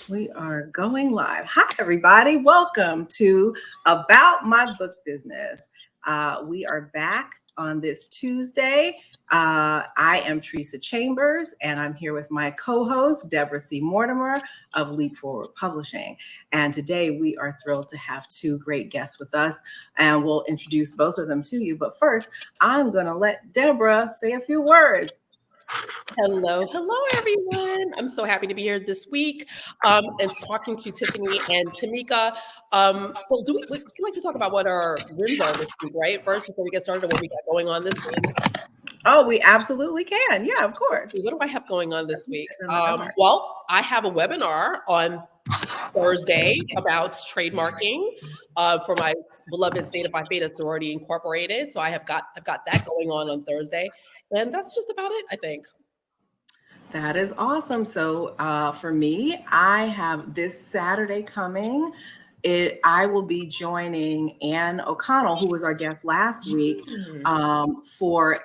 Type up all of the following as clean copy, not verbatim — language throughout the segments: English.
We are going live. Hi, everybody. Welcome to About My Book Business. We are back on this Tuesday. I am Tresa Chambers, and I'm here with my co-host, Deborah C. Mortimer of Leap Forward Publishing. And today we are thrilled to have two great guests with us, and we'll introduce both of them to you. But first, I'm going to let Deborah say a few words. Hello, everyone. I'm so happy to be here this week and talking to Tiffany and Tameka. Well, would you like to talk about what our wins are this week, right? First, before we get started on what we got going on this week. Oh, we absolutely can. Yeah, of course. What do I have going on this week? Well, I have a webinar on Thursday about trademarking for my beloved Theta Phi Beta Sorority Incorporated. So I've got that going on Thursday, and that's just about it, I think. That is awesome. So for me, I have this Saturday coming. I will be joining Ann O'Connell, who was our guest last week, for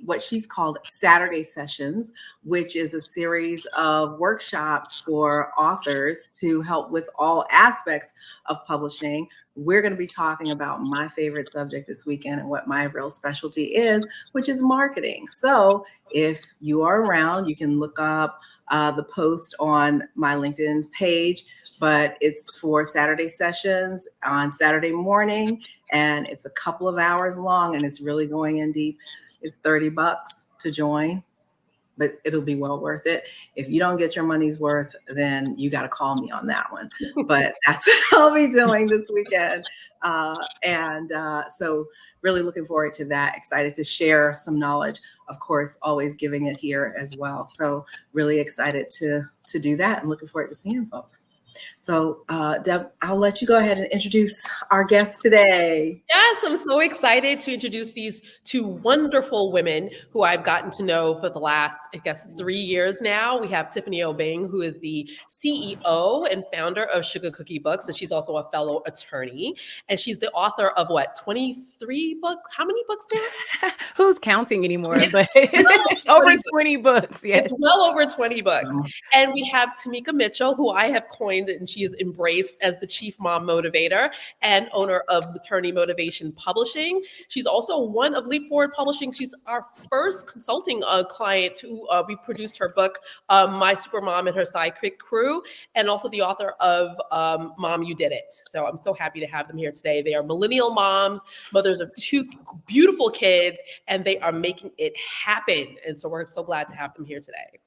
what she's called Saturday Sessions, which is a series of workshops for authors to help with all aspects of publishing. We're going to be talking about my favorite subject this weekend and what my real specialty is, which is marketing. So if you are around, you can look up the post on my LinkedIn page, but it's for Saturday Sessions on Saturday morning, and it's a couple of hours long, and it's really going in deep. It's $30 to join, but it'll be well worth it. If you don't get your money's worth, then you got to call me on that one. But that's what I'll be doing this weekend. So really looking forward to that. Excited to share some knowledge, of course, always giving it here as well. So really excited to do that and looking forward to seeing folks. So, Deb, I'll let you go ahead and introduce our guest today. Yes, I'm so excited to introduce these two wonderful women who I've gotten to know for the last, 3 years now. We have Tiffany Obeng, who is the CEO and founder of Sugar Cookie Books, and she's also a fellow attorney. And she's the author of 23 books? How many books now? Who's counting anymore? But over 20 books. Yes. It's well over 20 books. And we have Tameka Mitchell, who I have coined and she is embraced as the chief mom motivator and owner of Maternity Motivation Publishing. She's also one of Leap Forward Publishing. She's our first consulting client who we produced her book, My Super Mom and Her Sidekick Crew, and also the author of Mom, You Did It. So I'm so happy to have them here today. They are millennial moms, mothers of two beautiful kids, and they are making it happen. And so we're so glad to have them here today.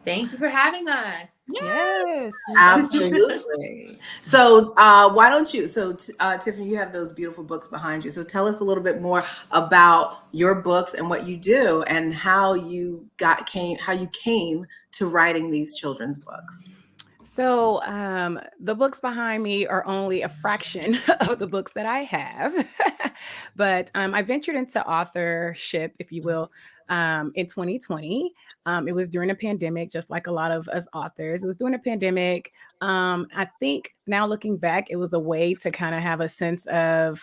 Thank you for having us. Yes, absolutely. So why don't you? So Tiffany, you have those beautiful books behind you. So tell us a little bit more about your books and what you do, and how you came to writing these children's books. So the books behind me are only a fraction of the books that I have, but I ventured into authorship, if you will, in 2020. It was during a pandemic, just like a lot of us authors. It was during a pandemic. I think now looking back, it was a way to kind of have a sense of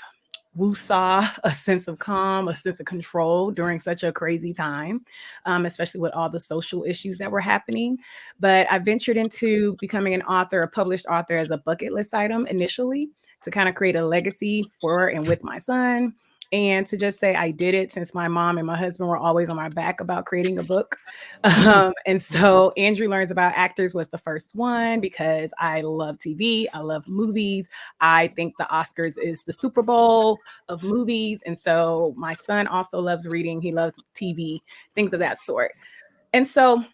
woosah, a sense of calm, a sense of control during such a crazy time, especially with all the social issues that were happening. But I ventured into becoming an author, a published author, as a bucket list item initially, to kind of create a legacy for and with my son. And to just say I did it, since my mom and my husband were always on my back about creating a book. And so Andrew Learns About Actors was the first one, because I love TV. I love movies. I think the Oscars is the Super Bowl of movies. And so my son also loves reading. He loves TV, things of that sort. And so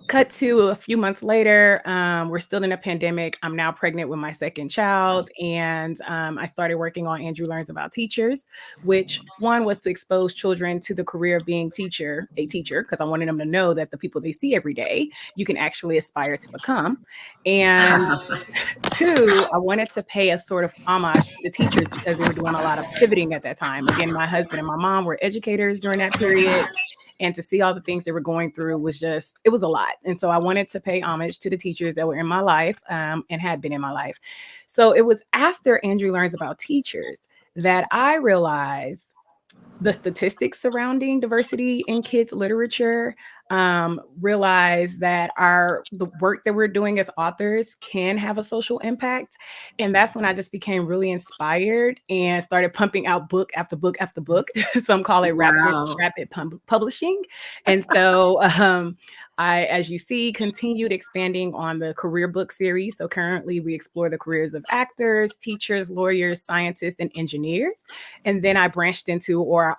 cut to a few months later, we're still in a pandemic. I'm now pregnant with my second child. And I started working on Andrew Learns About Teachers, which one was to expose children to the career of being a teacher, because I wanted them to know that the people they see every day, you can actually aspire to become. And two, I wanted to pay a sort of homage to the teachers, because they were doing a lot of pivoting at that time. Again, my husband and my mom were educators during that period. And to see all the things they were going through was it was a lot. And so I wanted to pay homage to the teachers that were in my life and had been in my life. So it was after Andrew Learns About Teachers that I realized the statistics surrounding diversity in kids literature, realize that the work that we're doing as authors can have a social impact. And that's when I just became really inspired and started pumping out book after book after book. Some call it rapid publishing. And so I, as you see, continued expanding on the career book series. So currently we explore the careers of actors, teachers, lawyers, scientists, and engineers. And then I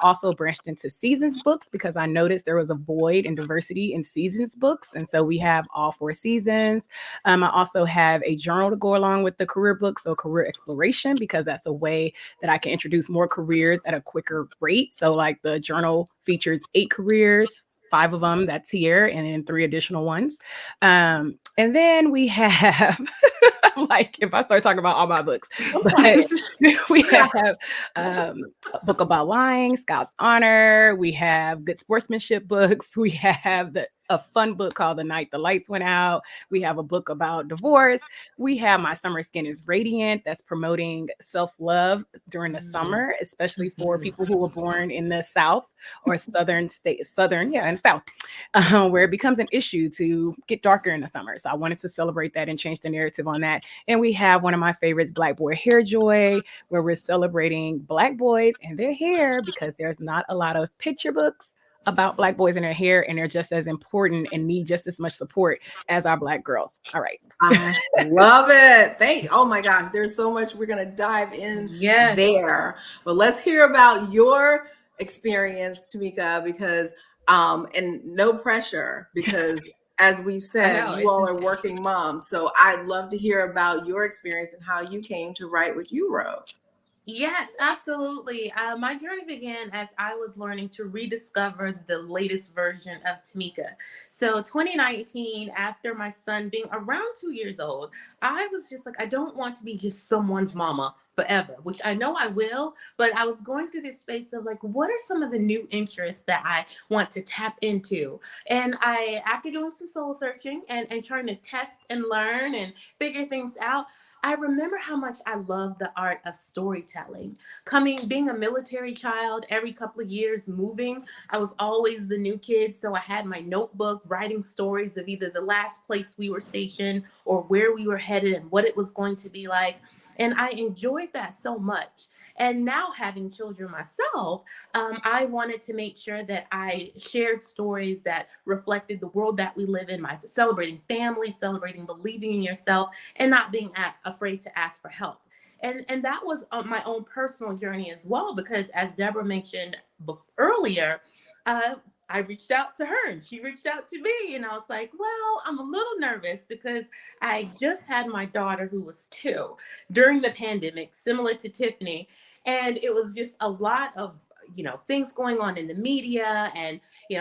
also branched into seasons books because I noticed there was a void in diversity in seasons books. And so we have all 4 seasons. I also have a journal to go along with the career book. So career exploration, because that's a way that I can introduce more careers at a quicker rate. So like the journal features 8 careers, 5 of them that's here, and then 3 additional ones. And then we have, like, if I start talking about all my books, but we have a book about lying, Scout's Honor. We have good sportsmanship books. We have a fun book called The Night the Lights Went Out. We have a book about divorce. We have My Summer Skin is Radiant, that's promoting self-love during the summer, especially for people who were born in the South or in the South, where it becomes an issue to get darker in the summer. So I wanted to celebrate that and change the narrative on that. And we have one of my favorites, Black Boy Hair Joy, where we're celebrating Black boys and their hair, because there's not a lot of picture books about Black boys and their hair, and they're just as important and need just as much support as our Black girls. All right. I love it. Oh my gosh, there's so much we're going to dive in there. But let's hear about your experience, Tameka, because, and no pressure, because as we've said, you all are working moms. So I'd love to hear about your experience and how you came to write what you wrote. Yes, absolutely. My journey began as I was learning to rediscover the latest version of Tameka. So 2019, after my son being around 2 years old, I was just like, I don't want to be just someone's mama forever, which I know I will, but I was going through this space of like, what are some of the new interests that I want to tap into? And after doing some soul searching and trying to test and learn and figure things out, I remember how much I love the art of storytelling. Being a military child, every couple of years moving, I was always the new kid. So I had my notebook writing stories of either the last place we were stationed or where we were headed and what it was going to be like. And I enjoyed that so much. And now having children myself, I wanted to make sure that I shared stories that reflected the world that we live in, celebrating family, celebrating believing in yourself, and not being afraid to ask for help. And that was my own personal journey as well, because as Deborah mentioned earlier, I reached out to her and she reached out to me, and I was like, well, I'm a little nervous because I just had my daughter who was 2 during the pandemic, similar to Tiffany. And it was just a lot of, things going on in the media and,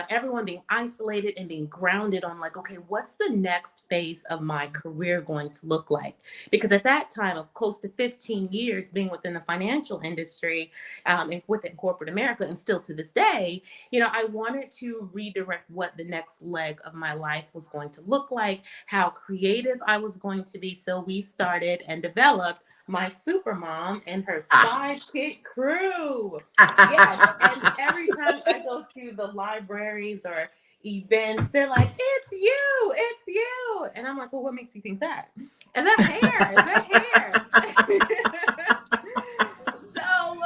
everyone being isolated and being grounded on like, okay, what's the next phase of my career going to look like? Because at that time of close to 15 years being within the financial industry and within corporate America, and still to this day, I wanted to redirect what the next leg of my life was going to look like, how creative I was going to be. So we started and developed My Supermom and Her Sidekick Crew. Yes, and every time I go to the libraries or events, they're like, it's you. And I'm like, well, what makes you think that? And the hair. So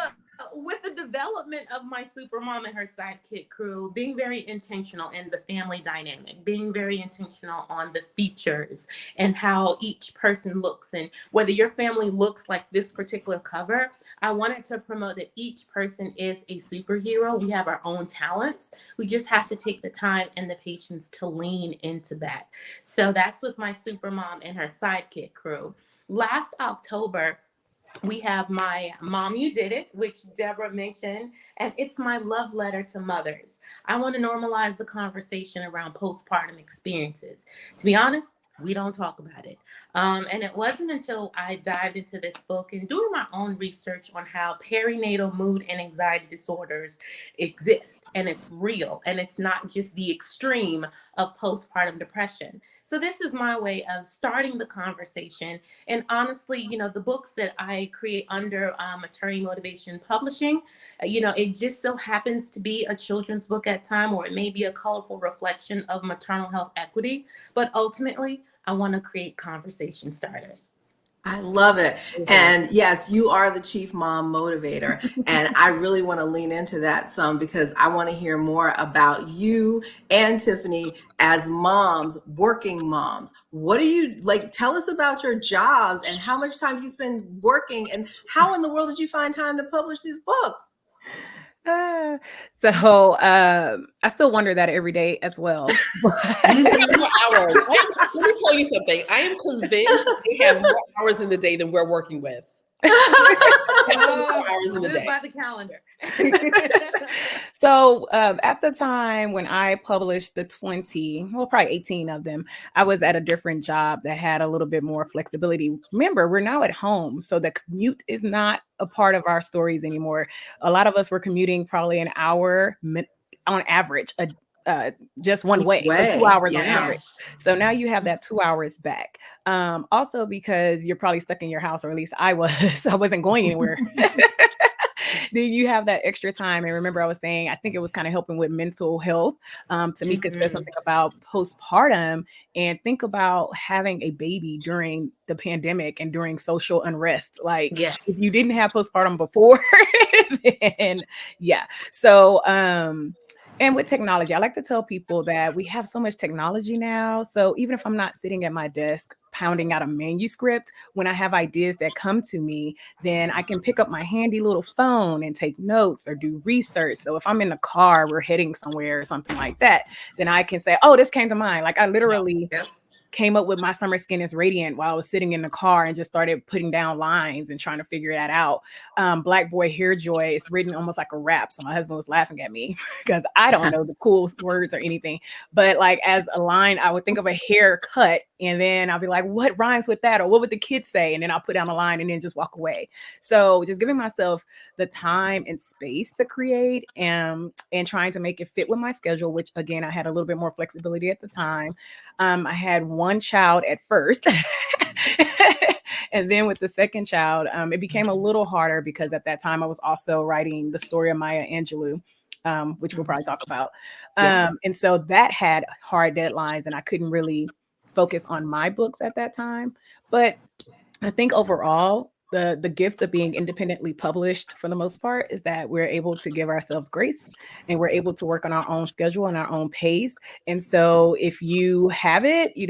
with the development of My Supermom and Her Sidekick Crew, being very intentional in the family dynamic, being very intentional on the features and how each person looks, and whether your family looks like this particular cover, I wanted to promote that each person is a superhero. We have our own talents. We just have to take the time and the patience to lean into that. So that's with My Supermom and Her Sidekick Crew. Last October, we have My Mom, You Did It, which Deborah mentioned, and it's my love letter to mothers. I want to normalize the conversation around postpartum experiences. To be honest, We don't talk about it. And it wasn't until I dived into this book and doing my own research on how perinatal mood and anxiety disorders exist, and it's real, and it's not just the extreme of postpartum depression. So this is my way of starting the conversation. And honestly, the books that I create under Maternity Motivation Publishing, it just so happens to be a children's book at time, or it may be a colorful reflection of maternal health equity. But ultimately, I want to create conversation starters. I love it. And yes, you are the chief mom motivator. And I really want to lean into that some, because I want to hear more about you and Tiffany as moms, working moms. What do you like? Tell us about your jobs and how much time you spend working, and how in the world did you find time to publish these books? So I still wonder that every day as well. We have more hours. Let me tell you something. I am convinced we have more hours in the day than we're working with. More hours in the day. By the calendar. So at the time when I published the 20, well, probably 18 of them, I was at a different job that had a little bit more flexibility. Remember, we're now at home, so the commute is not a part of our stories anymore. A lot of us were commuting probably an hour on average, just one way, so 2 hours on average. So now you have that 2 hours back. Also because you're probably stuck in your house, or at least I was. I wasn't going anywhere. Then you have that extra time. And remember, I was saying, I think it was kind of helping with mental health. Tameka said something about postpartum, and think about having a baby during the pandemic and during social unrest. Like, if you didn't have postpartum before, then yeah. So, and with technology, I like to tell people that we have so much technology now. So even if I'm not sitting at my desk pounding out a manuscript, when I have ideas that come to me, then I can pick up my handy little phone and take notes or do research. So if I'm in the car, we're heading somewhere or something like that, then I can say, oh, this came to mind. Like I literally came up with My Summer Skin is Radiant while I was sitting in the car and just started putting down lines and trying to figure that out. Black Boy Hair Joy is written almost like a rap. So my husband was laughing at me because I don't know the cool words or anything. But like as a line, I would think of a haircut and then I'll be like, what rhymes with that? Or what would the kids say? And then I'll put down a line and then just walk away. So just giving myself the time and space to create and trying to make it fit with my schedule, which again, I had a little bit more flexibility at the time. I had one child at first. And then with the second child, it became a little harder because at that time I was also writing the story of Maya Angelou, which we'll probably talk about. And so that had hard deadlines and I couldn't really focus on my books at that time. But I think overall, the gift of being independently published for the most part is that we're able to give ourselves grace and we're able to work on our own schedule and our own pace. And so if you have it, you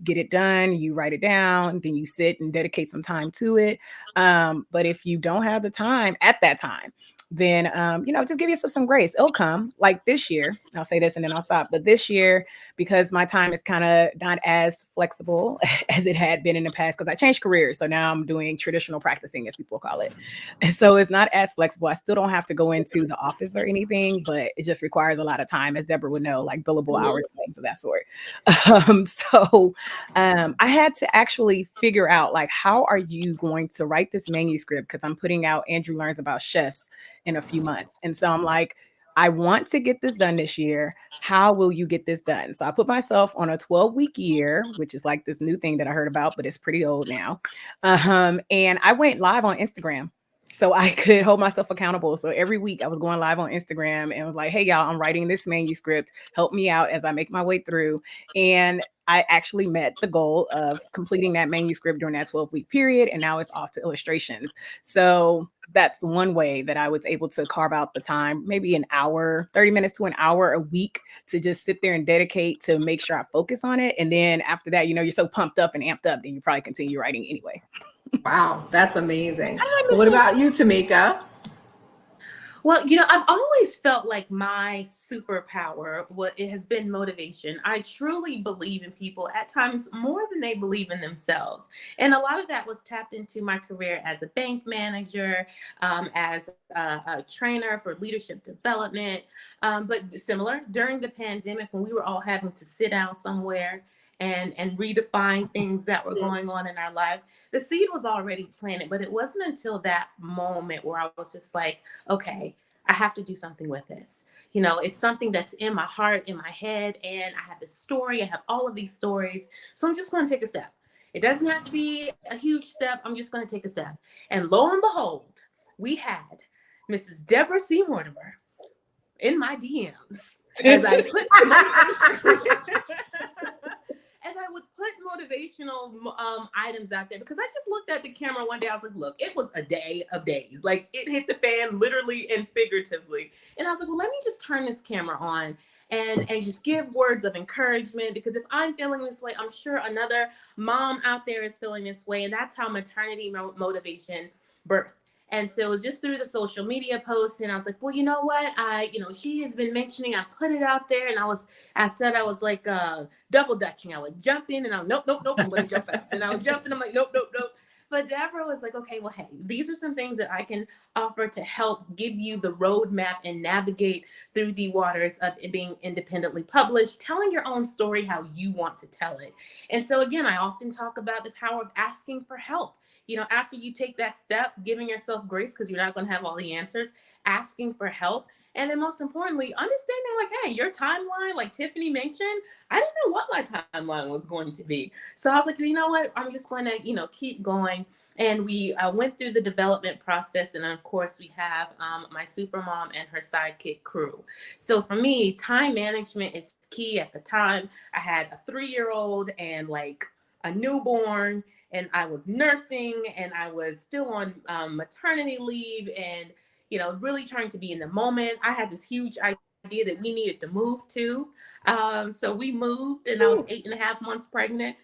get it done, you write it down, then you sit and dedicate some time to it. But if you don't have the time at that time, then just give yourself some grace. It'll come. Like this year, I'll say this and then I'll stop. But this year, because my time is kind of not as flexible as it had been in the past, because I changed careers. So now I'm doing traditional practicing, as people call it. And so it's not as flexible. I still don't have to go into the office or anything, but it just requires a lot of time, as Deborah would know, like billable hours and things of that sort. I had to actually figure out, like, how are you going to write this manuscript? Because I'm putting out Andrew Learns About Chefs in a few months. And so I'm like, I want to get this done this year. How will you get this done? So I put myself on a 12-week year, which is like this new thing that I heard about, but it's pretty old now. And I went live on Instagram so I could hold myself accountable. So every week I was going live on Instagram and was like, hey, y'all, I'm writing this manuscript. Help me out as I make my way through. And I actually met the goal of completing that manuscript during that 12-week period. And now it's off to illustrations. So that's one way that I was able to carve out the time, maybe an hour, 30 minutes to an hour a week to just sit there and dedicate to make sure I focus on it. And then after that, you're so pumped up and amped up, then you probably continue writing anyway. Wow, that's amazing. So what about you, Tameka? Well, I've always felt like my superpower, it has been motivation. I truly believe in people at times more than they believe in themselves. And a lot of that was tapped into my career as a bank manager, as a trainer for leadership development. But similar during the pandemic when we were all having to sit down somewhere and redefine things that were going on in our life. The seed was already planted, but it wasn't until that moment where I was just like, okay, I have to do something with this. You know, it's something that's in my heart, in my head, and I have this story. I have all of these stories. So I'm just going to take a step. It doesn't have to be a huge step. I'm just going to take a step. And lo and behold, we had Mrs. Deborah C. Mortimer in my DMs as I put as I would put motivational items out there, because I just looked at the camera one day. I was like, look, it was a day of days. Like, it hit the fan literally and figuratively. And I was like, well, let me just turn this camera on and just give words of encouragement, because if I'm feeling this way, I'm sure another mom out there is feeling this way. And that's how maternity motivation birthed. And so it was just through the social media posts. And I was like, well, you know what? She has been mentioning, I put it out there, and I said I was like double dutching. I would jump in and I'm nope, I'm going to jump out. And I would jump and I'm like, nope. But Deborah was like, okay, well, hey, these are some things that I can offer to help give you the roadmap and navigate through the waters of it being independently published, telling your own story how you want to tell it. And so again, I often talk about the power of asking for help. You know, after you take that step, giving yourself grace, because you're not going to have all the answers, asking for help. And then most importantly, understanding like, hey, your timeline, like Tiffany mentioned, I didn't know what my timeline was going to be. So I was like, you know what, I'm just going to, keep going. And we went through the development process. And of course, we have my super mom and her sidekick crew. So for me, time management is key. At the time, I had a 3-year-old and like a newborn, and I was nursing, and I was still on maternity leave, and, really trying to be in the moment. I had this huge idea that we needed to move to. So we moved, and I was 8.5 months pregnant.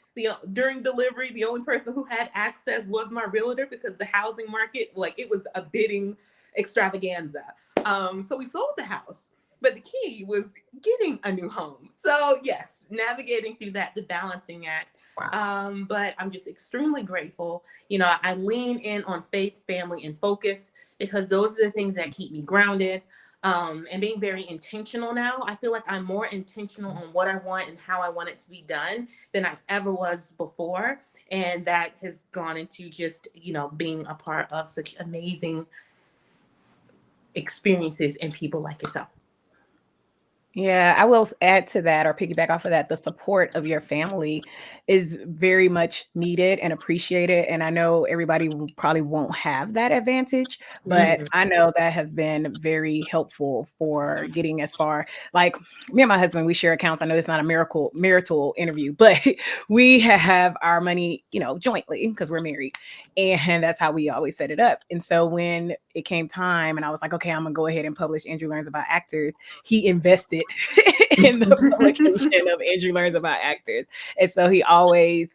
During delivery, the only person who had access was my realtor, because the housing market, like, it was a bidding extravaganza. So we sold the house, but the key was getting a new home. So yes, navigating through that, the balancing act. Wow. But I'm just extremely grateful. I lean in on faith, family, and focus, because those are the things that keep me grounded. And being very intentional now. I feel like I'm more intentional on what I want and how I want it to be done than I ever was before. And that has gone into just, being a part of such amazing experiences and people like yourself. Yeah, I will add to that, or piggyback off of that. The support of your family is very much needed and appreciated. And I know everybody probably won't have that advantage, but I know that has been very helpful for getting as far. Like, me and my husband, we share accounts. I know it's not a marital interview, but we have our money, jointly, because we're married. And that's how we always set it up. And so when it came time and I was like, okay, I'm gonna go ahead and publish Andrew Learns About Actors, he invested in the publication of Andrew Learns About Actors. And so we always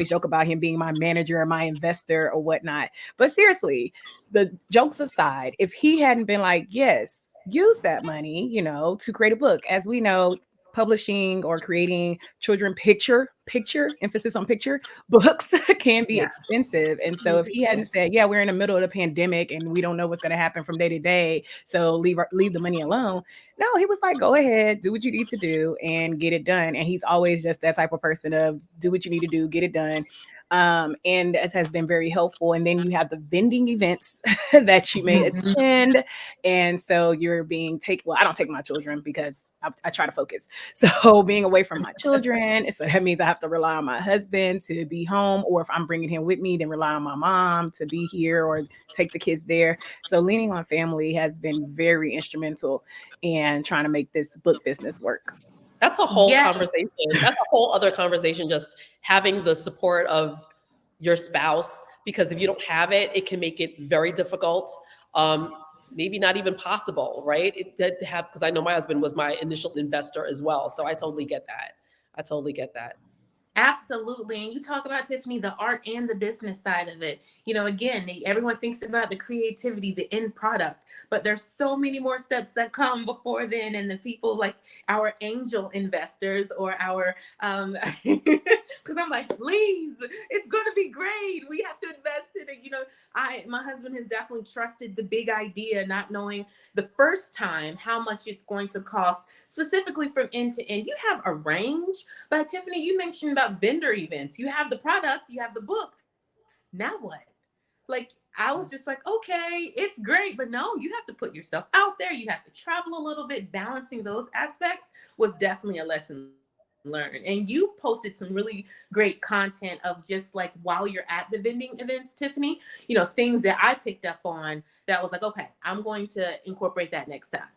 joke about him being my manager or my investor or whatnot. But seriously, the jokes aside, if he hadn't been like, yes, use that money, to create a book, as we know, publishing or creating children picture, emphasis on picture books can be expensive. And so if he hadn't said, yeah, we're in the middle of the pandemic and we don't know what's going to happen from day to day, so leave the money alone. No, he was like, go ahead, do what you need to do and get it done. And he's always just that type of person of do what you need to do, get it done. And it has been very helpful. And then you have the vending events that you may attend. And so you're being I don't take my children because I try to focus. So being away from my children, so that means I have to rely on my husband to be home, or if I'm bringing him with me, then rely on my mom to be here or take the kids there. So leaning on family has been very instrumental in trying to make this book business work. That's a whole conversation. That's a whole other conversation, just having the support of your spouse, because if you don't have it, it can make it very difficult. Maybe not even possible, right? Because I know my husband was my initial investor as well. So I totally get that. Absolutely. And you talk about, Tiffany, the art and the business side of it. Again, everyone thinks about the creativity, the end product, but there's so many more steps that come before then. And the people like our angel investors or our because I'm like, please, it's going to be great. We have to invest in it. You know, my husband has definitely trusted the big idea, not knowing the first time how much it's going to cost, specifically from end to end. You have a range, but Tiffany, you mentioned about vendor events. You have the product, you have the book. Now what? Like, I was just like, okay, it's great, but no, you have to put yourself out there. You have to travel a little bit. Balancing those aspects was definitely a lesson learned. And you posted some really great content of just like while you're at the vending events, Tiffany, you know, things that I picked up on that was like, okay, I'm going to incorporate that next time.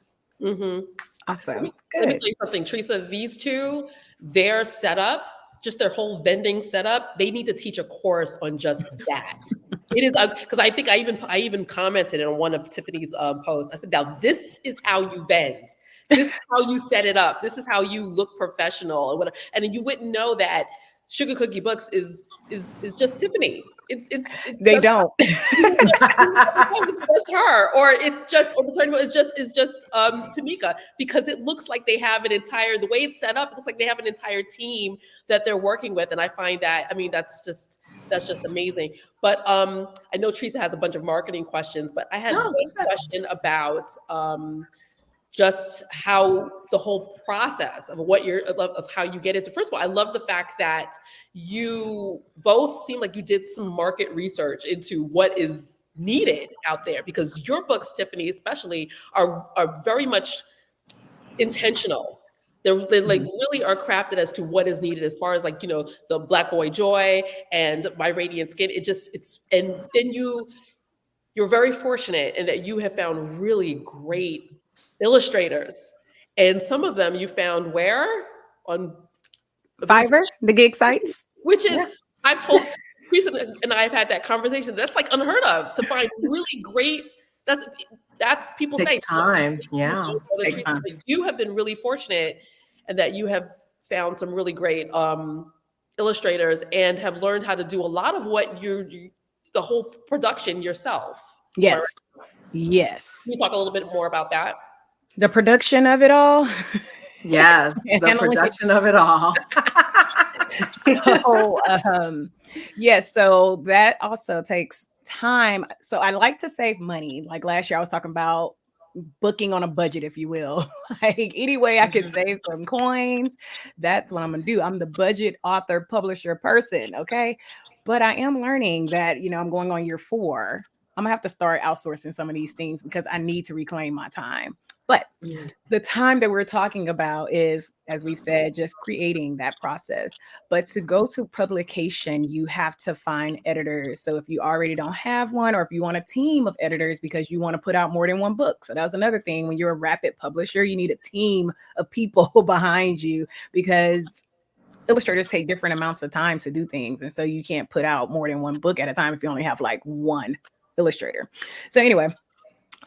Mm-hmm. Awesome. Let me Good. say something, Tresa. These two, their setup, just their whole vending setup, they need to teach a course on just that. It is because I think I even commented on one of Tiffany's posts. I said, "Now this is how you vend. This is how you set it up. This is how you look professional and whatever." And then you wouldn't know that Sugar Cookie Books is just Tiffany. It's They just don't. it's just her, or it's just, or Maternity is just Tameka, because it looks like they have an entire, the way it's set up, it looks like they have an entire team that they're working with, and I find that, I mean, that's just amazing. But I know Tresa has a bunch of marketing questions, but I had one question about just how the whole process of what you're of how you get into. First of all, I love the fact that you both seem like you did some market research into what is needed out there, because your books, Tiffany, especially, are very much intentional. They like really are crafted as to what is needed, as far as like, you know, the Black Boy Joy and My Radiant Skin. And then you're very fortunate in that you have found really great illustrators, and some of them you found where on Fiverr, the gig sites. which is, I've told Teresa and I've had that conversation. That's like unheard of, to find really great. That's people Takes say time. Yeah. Takes time. You have been really fortunate, and that you have found some really great illustrators and have learned how to do a lot of what the whole production yourself. Yes. Right? Yes. Can you talk a little bit more about that? The production of it all. Yes, the production of it all. Yes, so that also takes time. So I like to save money. Like last year, I was talking about booking on a budget, if you will. Like any way I can save some coins, that's what I'm gonna do. I'm the budget author, publisher person, okay? But I am learning that, you know, I'm going on year 4. I'm gonna have to start outsourcing some of these things because I need to reclaim my time. But the time that we're talking about is, as we've said, just creating that process. But to go to publication, you have to find editors. So if you already don't have one, or if you want a team of editors because you want to put out more than one book. So that was another thing. When you're a rapid publisher, you need a team of people behind you, because illustrators take different amounts of time to do things. And so you can't put out more than one book at a time if you only have like one illustrator. So anyway,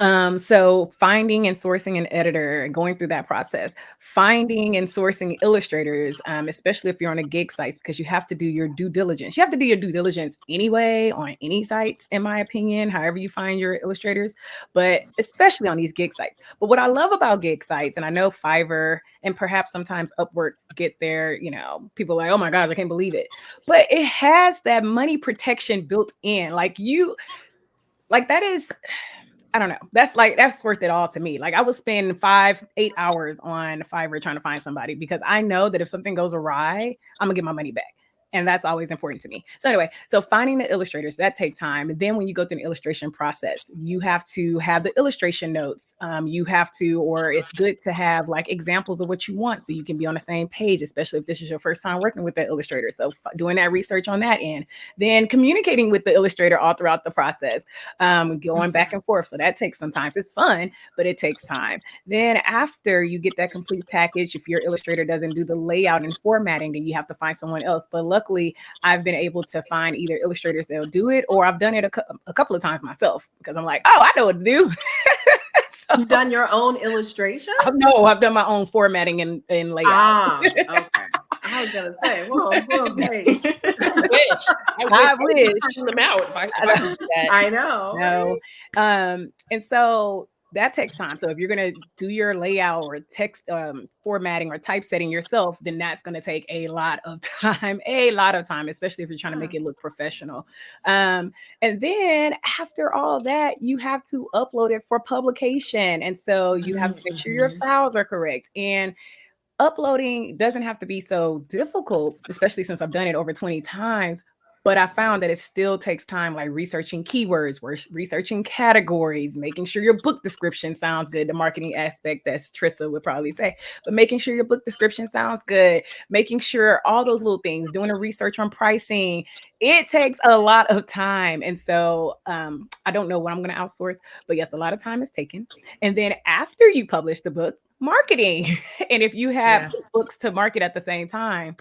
so finding and sourcing an editor and going through that process, finding and sourcing illustrators, especially if you're on a gig site, because you have to do your due diligence. You have to do your due diligence anyway on any sites, in my opinion, however you find your illustrators, but especially on these gig sites. But what I love about gig sites, and I know Fiverr and perhaps sometimes Upwork get there, you know, people are like, oh my gosh, I can't believe it. But it has that money protection built in. Like that is, I don't know. That's worth it all to me. Like I would spend 5-8 hours on Fiverr trying to find somebody, because I know that if something goes awry, I'm gonna get my money back. And that's always important to me. So anyway, so finding the illustrators, that takes time. And then when you go through the illustration process, you have to have the illustration notes. You have to, or it's good to have like examples of what you want, so you can be on the same page, especially if this is your first time working with that illustrator. So doing that research on that end, then communicating with the illustrator all throughout the process, going back and forth. So that takes some time. It's fun, but it takes time. Then after you get that complete package, if your illustrator doesn't do the layout and formatting, then you have to find someone else. But luckily, I've been able to find either illustrators that'll do it, or I've done it a couple of times myself, because I'm like, oh, I know what to do. So, you've done your own illustration? No, I've done my own formatting and layout. Okay. I was gonna say, whoa, wait. I wish them out. I know. No. And so that takes time. So if you're going to do your layout or text formatting or typesetting yourself, then that's going to take a lot of time, especially if you're trying to make it look professional. And then after all that, you have to upload it for publication. And so you have to make sure your files are correct. And uploading doesn't have to be so difficult, especially since I've done it over 20 times. But I found that it still takes time, like researching keywords, researching categories, making sure your book description sounds good, the marketing aspect that Tresa would probably say, but making sure your book description sounds good, making sure all those little things, doing a research on pricing, it takes a lot of time. And so I don't know what I'm going to outsource, but yes, a lot of time is taken. And then after you publish the book, marketing. And if you have books to market at the same time,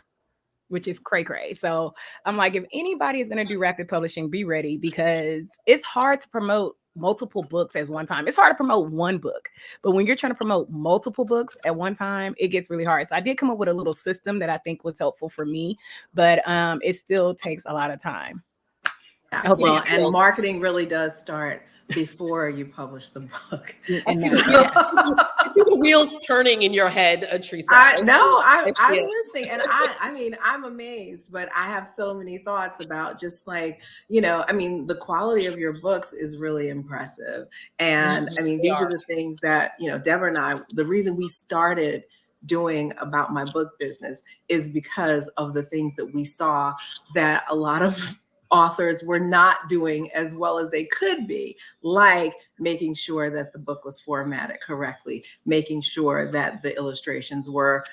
which is cray. So I'm like, if anybody is going to do rapid publishing, be ready, because it's hard to promote multiple books at one time. It's hard to promote one book, but when you're trying to promote multiple books at one time, it gets really hard. So I did come up with a little system that I think was helpful for me, but it still takes a lot of time. Well, and marketing really does start before you publish the book. And the wheels turning in your head, Tresa. I'm listening, and I mean, I'm amazed, but I have so many thoughts about just like, I mean, the quality of your books is really impressive. And I mean, these are the things that, Deborah and I, the reason we started doing About My Book business is because of the things that we saw that a lot of authors were not doing as well as they could be, like making sure that the book was formatted correctly, making sure that the illustrations were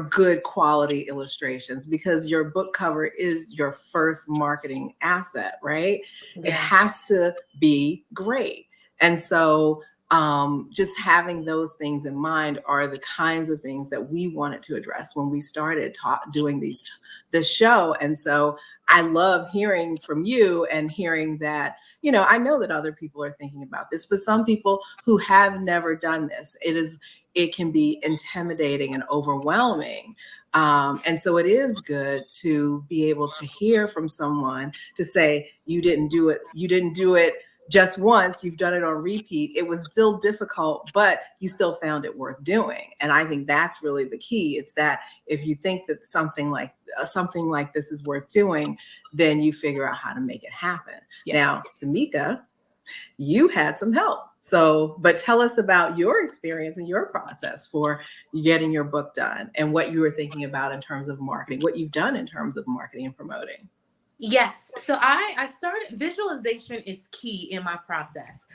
good quality illustrations, because your book cover is your first marketing asset, right? Yeah. It has to be great. And so just having those things in mind are the kinds of things that we wanted to address when we started doing this show. And so I love hearing from you and hearing that, I know that other people are thinking about this, but some people who have never done this, it can be intimidating and overwhelming. And so it is good to be able to hear from someone to say, you didn't do it just once, you've done it on repeat. It was still difficult, but you still found it worth doing. And I think that's really the key. It's that if you think that something like this is worth doing, then you figure out how to make it happen. Yes. Now, Tameka, you had some help. But tell us about your experience and your process for getting your book done and what you were thinking about in terms of marketing, what you've done in terms of marketing and promoting. Yes. So I started, visualization is key in my process.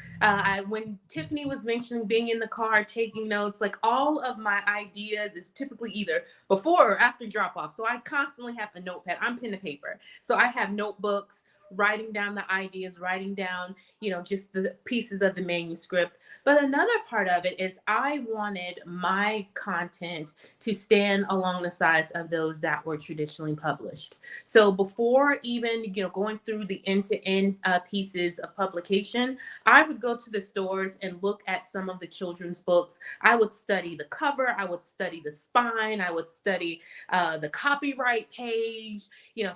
When Tiffany was mentioning being in the car, taking notes, like all of my ideas is typically either before or after drop off. So I constantly have a notepad. I'm pen to paper. So I have notebooks, writing down the ideas, writing down, just the pieces of the manuscript. But another part of it is I wanted my content to stand along the sides of those that were traditionally published. So before even, going through the end-to-end pieces of publication, I would go to the stores and look at some of the children's books. I would study the cover. I would study the spine. I would study the copyright page,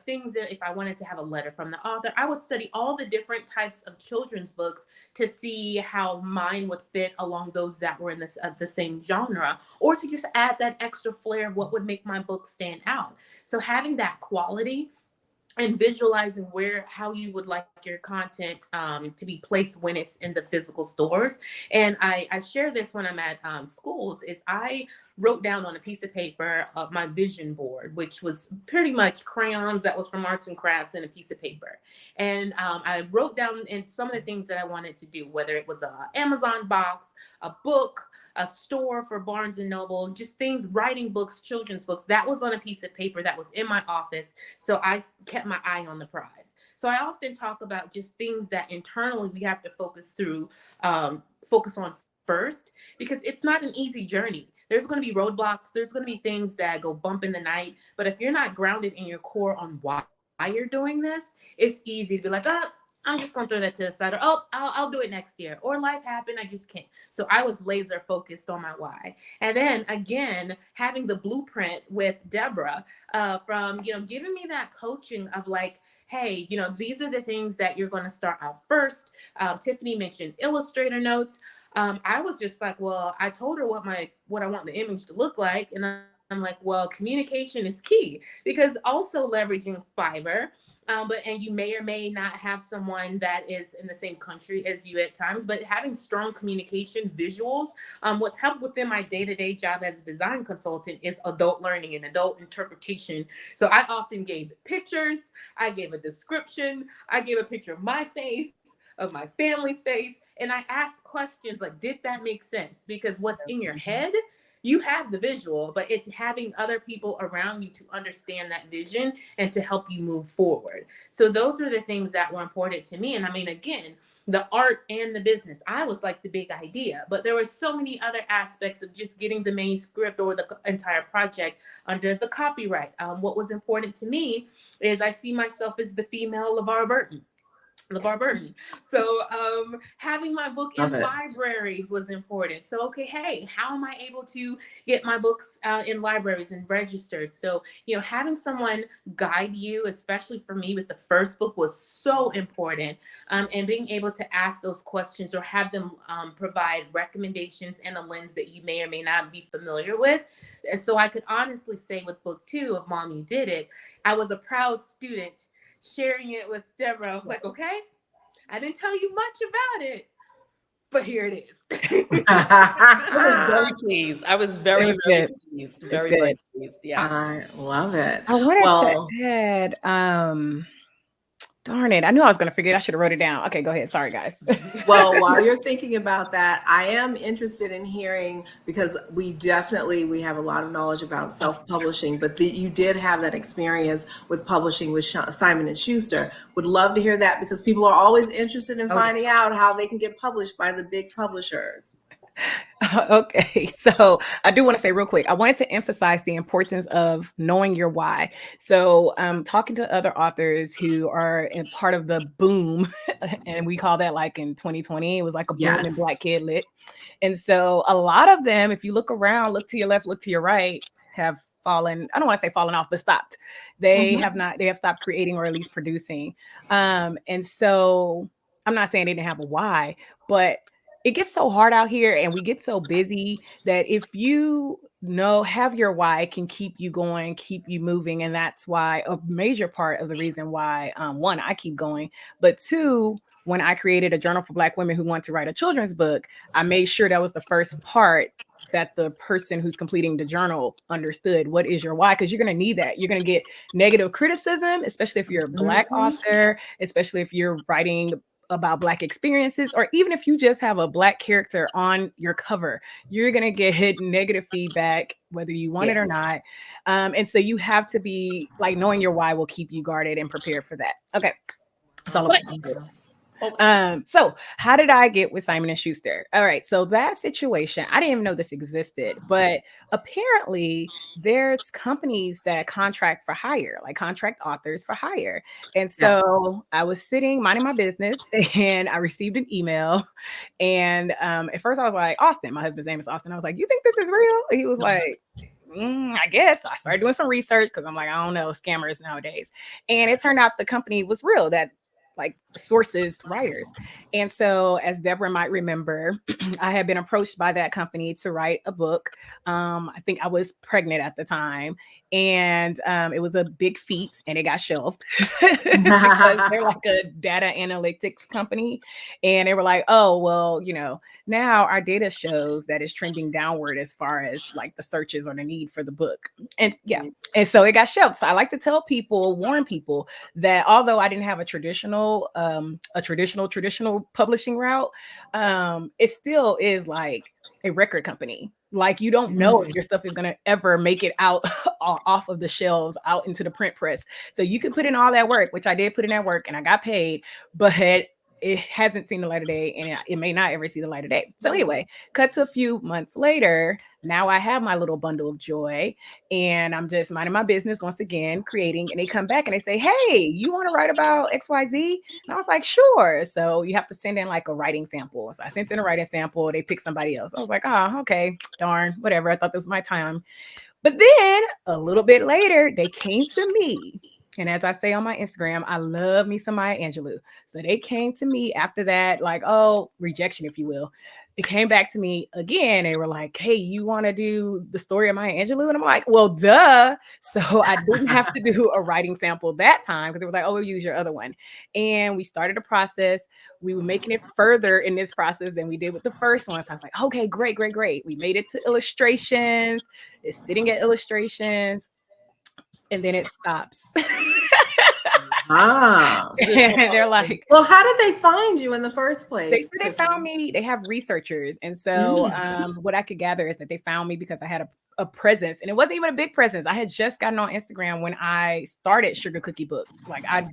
things that if I wanted to have a letter from the author, I would study all the different types of children's books to see how mine would fit along those that were in the same genre, or to just add that extra flair of what would make my book stand out. So having that quality and visualizing how you would like your content to be placed when it's in the physical stores. And I share this when I'm at schools, is I wrote down on a piece of paper my vision board, which was pretty much crayons that was from arts and crafts and a piece of paper. And I wrote down some of the things that I wanted to do, whether it was an Amazon box, a book, a store for Barnes and Noble, just things, writing books, children's books. That was on a piece of paper that was in my office. So I kept my eye on the prize. So I often talk about just things that internally we have to focus on first, because it's not an easy journey. There's going to be roadblocks. There's going to be things that go bump in the night. But if you're not grounded in your core on why you're doing this, it's easy to be like, I'm just going to throw that to the side, or I'll do it next year, or life happened, I just can't. So I was laser focused on my why. And then again, having the blueprint with Deborah from, giving me that coaching of like, hey, these are the things that you're going to start out first. Tiffany mentioned illustrator notes. I was just like, well, I told her what I want the image to look like, and I'm like, well, communication is key, because also leveraging Fiverr. And you may or may not have someone that is in the same country as you at times, but having strong communication visuals. What's helped within my day-to-day job as a design consultant is adult learning and adult interpretation. So I often gave pictures, I gave a description, I gave a picture of my face, of my family's face, and I asked questions like, did that make sense? Because what's in your head, you have the visual, but it's having other people around you to understand that vision and to help you move forward. So those are the things that were important to me. And I mean, again, the art and the business, I was like the big idea, but there were so many other aspects of just getting the manuscript or the entire project under the copyright. What was important to me is I see myself as the female LeVar Burton. So having my book in libraries was important. So, okay, hey, how am I able to get my books in libraries and registered? So, having someone guide you, especially for me with the first book, was so important. And being able to ask those questions or have them provide recommendations and a lens that you may or may not be familiar with. And so I could honestly say with book 2 of Mom, You Did It, I was a proud student sharing it with Deborah. Like, okay, I didn't tell you much about it, but here it is. I was very pleased. I was very pleased. Very pleased. Yeah. I love it. I wanted to add, darn it. I knew I was going to forget. I should have wrote it down. Okay, go ahead. Sorry, guys. Well, while you're thinking about that, I am interested in hearing, because we have a lot of knowledge about self-publishing, but you did have that experience with publishing with Simon & Schuster. Would love to hear that, because people are always interested in finding out how they can get published by the big publishers. Okay, so I do want to say real quick, I wanted to emphasize the importance of knowing your why. So talking to other authors who are in part of the boom, and we call that like in 2020, it was like a boom in Black kid lit. And so a lot of them, if you look around, look to your left, look to your right, have fallen, I don't want to say fallen off, but stopped. They have stopped creating, or at least producing. And so I'm not saying they didn't have a why, but it gets so hard out here and we get so busy that if you have your why, it can keep you going, keep you moving. And that's why a major part of the reason why, one, I keep going, but two, when I created a journal for Black women who want to write a children's book, I made sure that was the first part that the person who's completing the journal understood. What is your why? Because you're going to need that. You're going to get negative criticism, especially if you're a Black author, especially if you're writing about Black experiences, or even if you just have a Black character on your cover, you're going to get negative feedback, whether you want it or not. And so you have to be like, knowing your why will keep you guarded and prepared for that. Okay. That's all I'm saying. So how did I get with Simon & Schuster? All right. So that situation, I didn't even know this existed, but apparently there's companies that contract for hire, like contract authors for hire. And so I was sitting minding my business and I received an email. And at first I was like, Austin, my husband's name is Austin. I was like, you think this is real? He was like, I guess. I started doing some research because I'm like, I don't know, scammers nowadays. And it turned out the company was real, that like sources writers. And so, as Deborah might remember, I had been approached by that company to write a book. I think I was pregnant at the time, and it was a big feat, and it got shelved because they're like a data analytics company, and they were like, oh, well, now our data shows that it's trending downward as far as like the searches or the need for the book. And and so it got shelved. So I like to tell people, warn people that although I didn't have a traditional publishing route, it still is like a record company. Like, you don't know if your stuff is going to ever make it out off of the shelves, out into the print press. So you can put in all that work, which I did put in that work and I got paid, but it hasn't seen the light of day, and it may not ever see the light of day. So anyway, cut to a few months later, now I have my little bundle of joy, and I'm just minding my business once again, creating, and they come back and they say, hey, you want to write about XYZ? And I was like, sure. So you have to send in like a writing sample. So I sent in a writing sample. They picked somebody else. I was like, oh, okay, darn, whatever. I thought this was my time. But then a little bit later, they came to me. And as I say on my Instagram, I love me some Maya Angelou. So they came to me after that, like, oh, rejection, if you will. it came back to me again. They were like, hey, you want to do the story of Maya Angelou? And I'm like, well, duh. So I didn't have to do a writing sample that time because they were like, oh, we'll use your other one. And we started a process. We were making it further in this process than we did with the first one. So I was like, okay, great. We made it to illustrations. It's sitting at illustrations. And then it stops. Ah. And they're like, well, how did they find you in the first place? They found me. They have researchers. And so what I could gather is that they found me because I had a presence, and it wasn't even a big presence. I had just gotten on Instagram when I started Sugar Cookie Books. Like I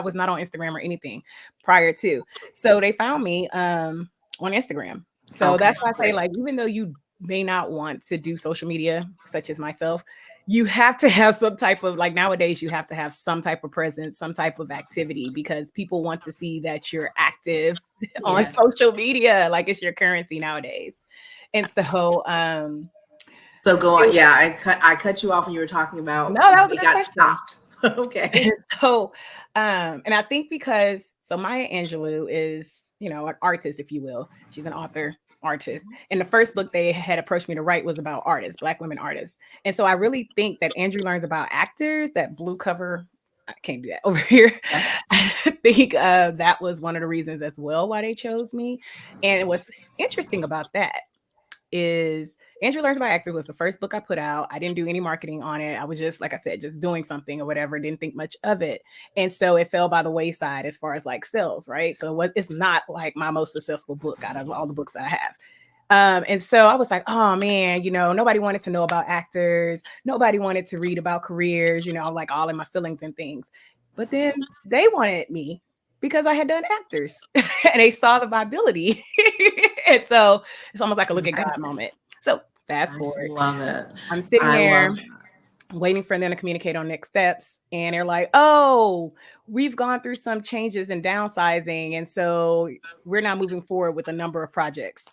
was not on Instagram or anything prior to. So they found me on Instagram. So that's why I say, like, even though you may not want to do social media, such as myself, you have to have some type of, like, nowadays you have to have some type of presence, some type of activity, because people want to see that you're active on social media. Like, it's your currency nowadays. And so so go on. Yeah, I cut you off when you were talking about no, that was it got stopped. Okay. So and I think because Maya Angelou is, you know, an artist, if you will. She's an author, artist. And the first book they had approached me to write was about artists, Black women artists. And so I really think that Andrew learns about actors, that blue cover. I can't do that over here. I think that was one of the reasons as well why they chose me. And what's interesting about that is Andrew Learns About Actors was the first book I put out. I didn't do any marketing on it. I was just, like I said, just doing something or whatever. Didn't think much of it. And so it fell by the wayside as far as like sales, right? So it's not like my most successful book out of all the books that I have. And so I was like, oh man, you know, nobody wanted to know about actors. Nobody wanted to read about careers, you know, like all in my feelings and things. But then they wanted me because I had done actors and they saw the viability. And so it's almost like a look at God moment. So fast forward. Love it. I'm sitting there waiting for them to communicate on next steps. And they're like, oh, we've gone through some changes and downsizing. And so we're now moving forward with a number of projects.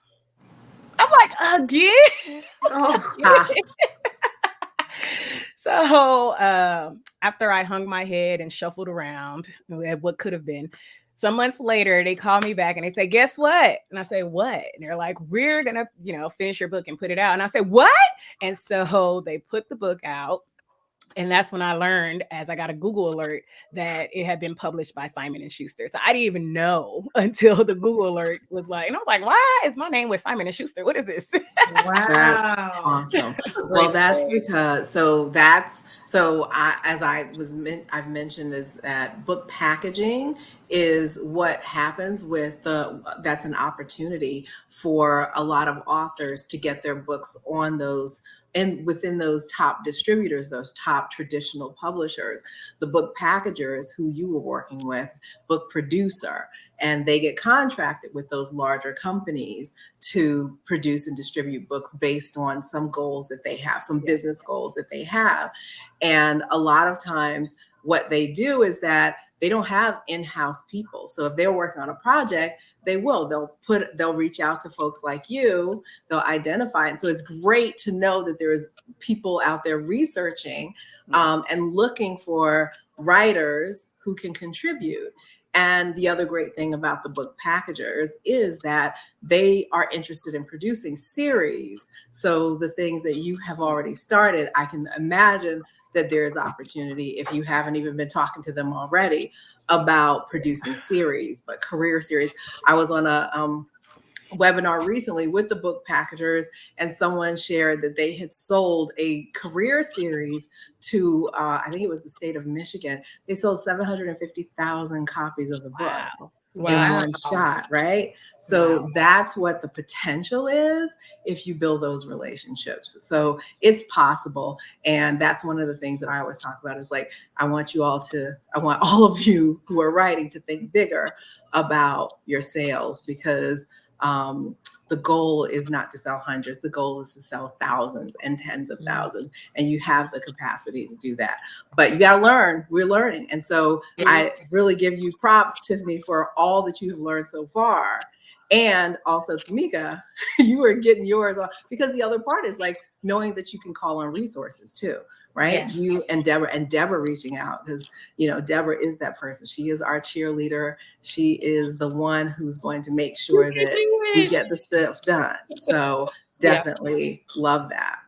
I'm like, again? So after I hung my head and shuffled around at what could have been, some months later, they call me back and they say, guess what? And I say, what? And they're like, we're going to, you know, finish your book and put it out. And I say, what? And so they put the book out. And that's when I learned, as I got a Google alert, that it had been published by Simon & Schuster. So I didn't even know until the Google alert was like, and I was like, why is my name with Simon & Schuster? What is this? Wow. That's awesome. Well, that's because, I've mentioned is that book packaging is what happens with that's an opportunity for a lot of authors to get their books on those, and within those top distributors, those top traditional publishers, the book packagers who you were working with, book producer, and they get contracted with those larger companies to produce and distribute books based on some goals that they have, some business goals that they have. And a lot of times what they do is that they don't have in-house people. So if they're working on a project, they'll reach out to folks like you, they'll identify. And so it's great to know that there's people out there researching and looking for writers who can contribute. And the other great thing about the book packagers is that they are interested in producing series. So the things that you have already started, I can imagine that there is opportunity, if you haven't even been talking to them already, about producing series, but career series. I was on a webinar recently with the book packagers, and someone shared that they had sold a career series to, I think it was the state of Michigan. They sold 750,000 copies of the book. In one shot, right? So that's what the potential is if you build those relationships. So it's possible. And that's one of the things that I always talk about is like, I want all of you who are writing to think bigger about your sales, because the goal is not to sell hundreds. The goal is to sell thousands and tens of thousands. And you have the capacity to do that. But you got to learn. We're learning. And so I really give you props, Tiffany, for all that you have learned so far. And also, Tameka, you are getting yours on, because the other part is like, knowing that you can call on resources too, right? Yes. You and Deborah reaching out, because Deborah is that person. She is our cheerleader. She is the one who's going to make sure that we get the stuff done. So definitely love that.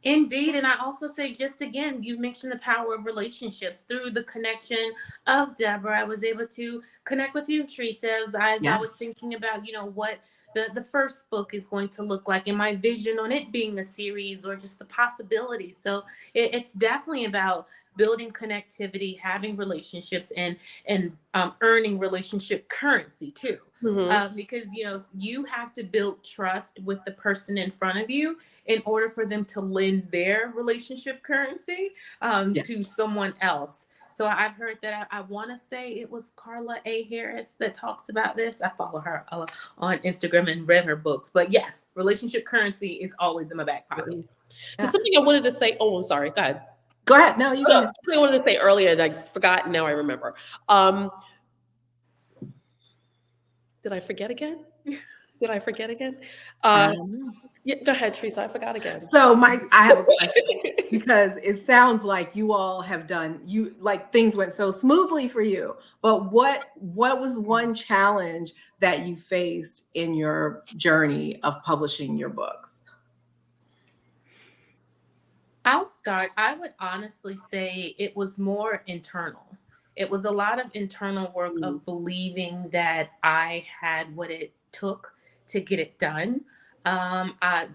Indeed. And I also say, just again, you mentioned the power of relationships. Through the connection of Deborah, I was able to connect with you, Tresa, as I was thinking about, what the first book is going to look like, and my vision on it being a series, or just the possibilities. So it's definitely about building connectivity, having relationships, and earning relationship currency too. Because you have to build trust with the person in front of you in order for them to lend their relationship currency to someone else. So I've heard that, I want to say it was Carla A. Harris that talks about this. I follow her on Instagram and read her books. But yes, relationship currency is always in my back pocket. There's something I wanted to say. Oh, I'm sorry. Go ahead. Go ahead. No, you go ahead. Something I wanted to say earlier and I forgot. Now I remember. Did I forget again? Yeah, go ahead, Tresa. I forgot again. So I have a question, because it sounds like you all have things went so smoothly for you. But what was one challenge that you faced in your journey of publishing your books? I'll start. I would honestly say it was more internal. It was a lot of internal work of believing that I had what it took to get it done.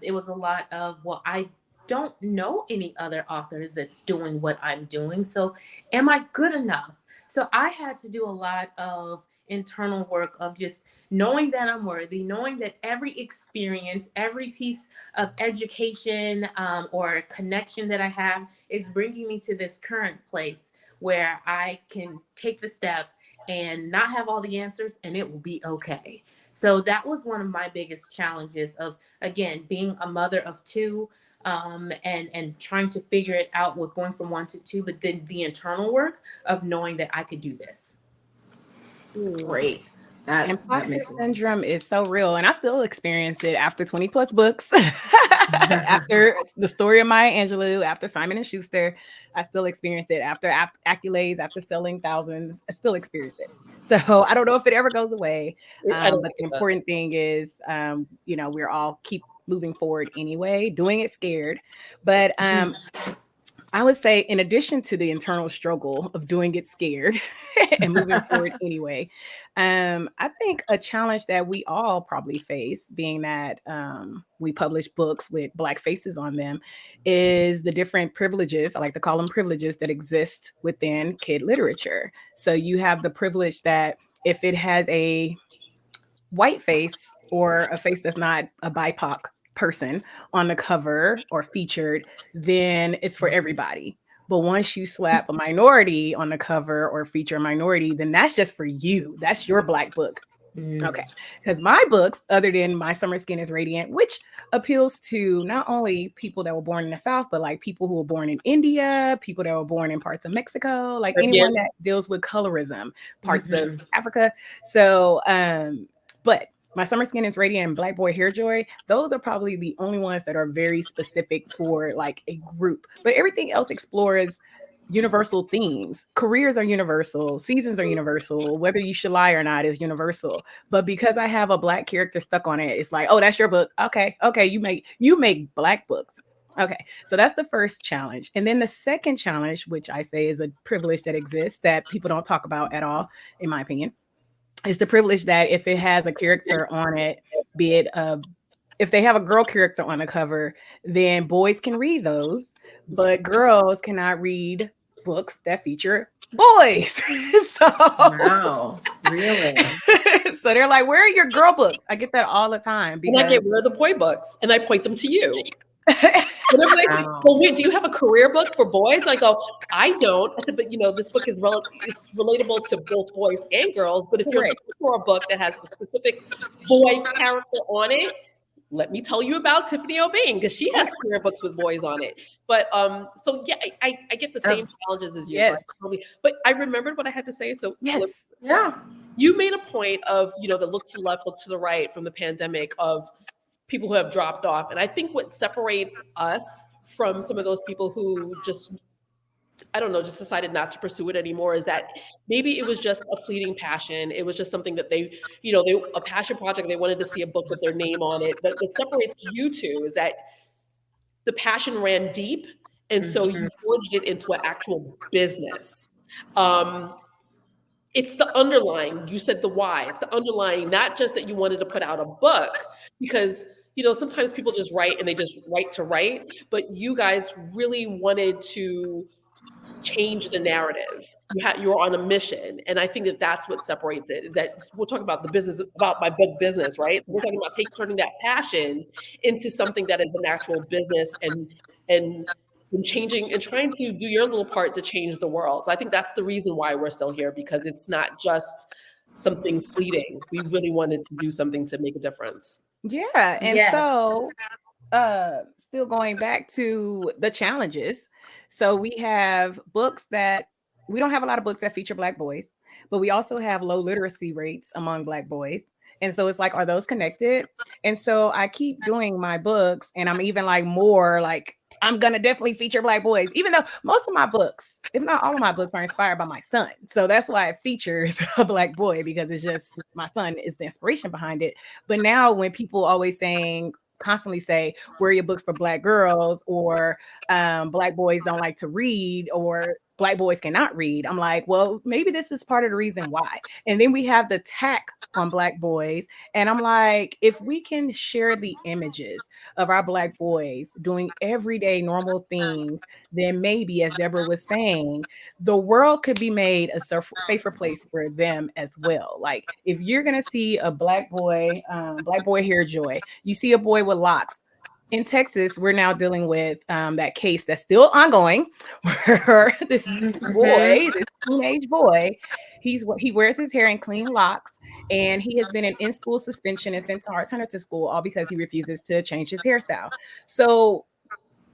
It was a lot of, I don't know any other authors that's doing what I'm doing. So am I good enough? So I had to do a lot of internal work of just knowing that I'm worthy, knowing that every experience, every piece of education or connection that I have is bringing me to this current place where I can take the step and not have all the answers, and it will be okay. So that was one of my biggest challenges of, again, being a mother of two, and trying to figure it out with going from 1 to 2, but then the internal work of knowing that I could do this. Great. Imposter syndrome is so real, and I still experience it after 20 plus books. After The Story of Maya Angelou, after Simon and Schuster, I still experience it. After accolades, after selling thousands, I still experience it. So I don't know if it ever goes away. But the important thing is, we're all keep moving forward anyway, doing it scared. But I would say, in addition to the internal struggle of doing it scared and moving forward anyway, I think a challenge that we all probably face, being that we publish books with Black faces on them, is the different privileges, I like to call them privileges, that exist within kid literature. So you have the privilege that if it has a white face or a face that's not a BIPOC person on the cover or featured, then it's for everybody. But once you slap a minority on the cover or feature a minority, then that's just for you. That's your Black book. Okay. Because my books, other than My Summer Skin is Radiant, which appeals to not only people that were born in the South, but like people who were born in India, people that were born in parts of Mexico, like anyone that deals with colorism, parts of Africa. So, but My Summer Skin is Radiant and Black Boy Hair Joy, those are probably the only ones that are very specific for like a group. But everything else explores universal themes. Careers are universal. Seasons are universal. Whether you should lie or not is universal. But because I have a Black character stuck on it, it's like, oh, that's your book. Okay, you make Black books. Okay, so that's the first challenge. And then the second challenge, which I say is a privilege that exists that people don't talk about at all, in my opinion, is the privilege that if it has a character on it, be it if they have a girl character on the cover, then boys can read those, but girls cannot read books that feature boys. So, wow, really? So they're like, where are your girl books? I get that all the time. And I get, where are the boy books? And I point them to you. Whenever they say, well, wait, do you have a career book for boys? I go, I don't. I said, but this book is it's relatable to both boys and girls. But if you're looking for a book that has a specific boy character on it, let me tell you about Tiffany Obeng, because she has career books with boys on it. But so yeah, I get the same challenges as you. Yes. So but I remembered what I had to say. So yes. Yeah. You made a point of, the look to the left, look to the right from the pandemic of people who have dropped off. And I think what separates us from some of those people who just, I don't know, just decided not to pursue it anymore is that maybe it was just a fleeting passion. It was just something that they, a passion project. They wanted to see a book with their name on it. But what separates you two is that the passion ran deep. And so you forged it into an actual business. It's the underlying, you said the why. It's the underlying, not just that you wanted to put out a book, because sometimes people just write and they just write to write, but you guys really wanted to change the narrative. You're on a mission, and I think that that's what separates it. Is that we're talking about the business, about my book business, right? So we're talking about turning that passion into something that is an actual business, and changing and trying to do your little part to change the world. So I think that's the reason why we're still here, because it's not just something fleeting. We really wanted to do something to make a difference. Yeah, and so still going back to the challenges. So we have books that we don't have a lot of books that feature Black boys, but we also have low literacy rates among Black boys. And so it's like, are those connected? And so I keep doing my books, and I'm even like more like, I'm gonna definitely feature Black boys, even though most of my books, if not all of my books, are inspired by my son. So that's why it features a Black boy, because it's just my son is the inspiration behind it. But now when people always constantly say, where are your books for Black girls, or Black boys don't like to read, or Black boys cannot read, I'm like, well, maybe this is part of the reason why. And then we have the tack on Black boys. And I'm like, if we can share the images of our Black boys doing everyday normal things, then maybe, as Deborah was saying, the world could be made a safer place for them as well. Like, if you're going to see a Black boy hair joy, you see a boy with locks. In Texas, we're now dealing with that case that's still ongoing, where this teenage boy, he wears his hair in clean locks, and he has been in in-school suspension and sent to alternative school, all because he refuses to change his hairstyle. So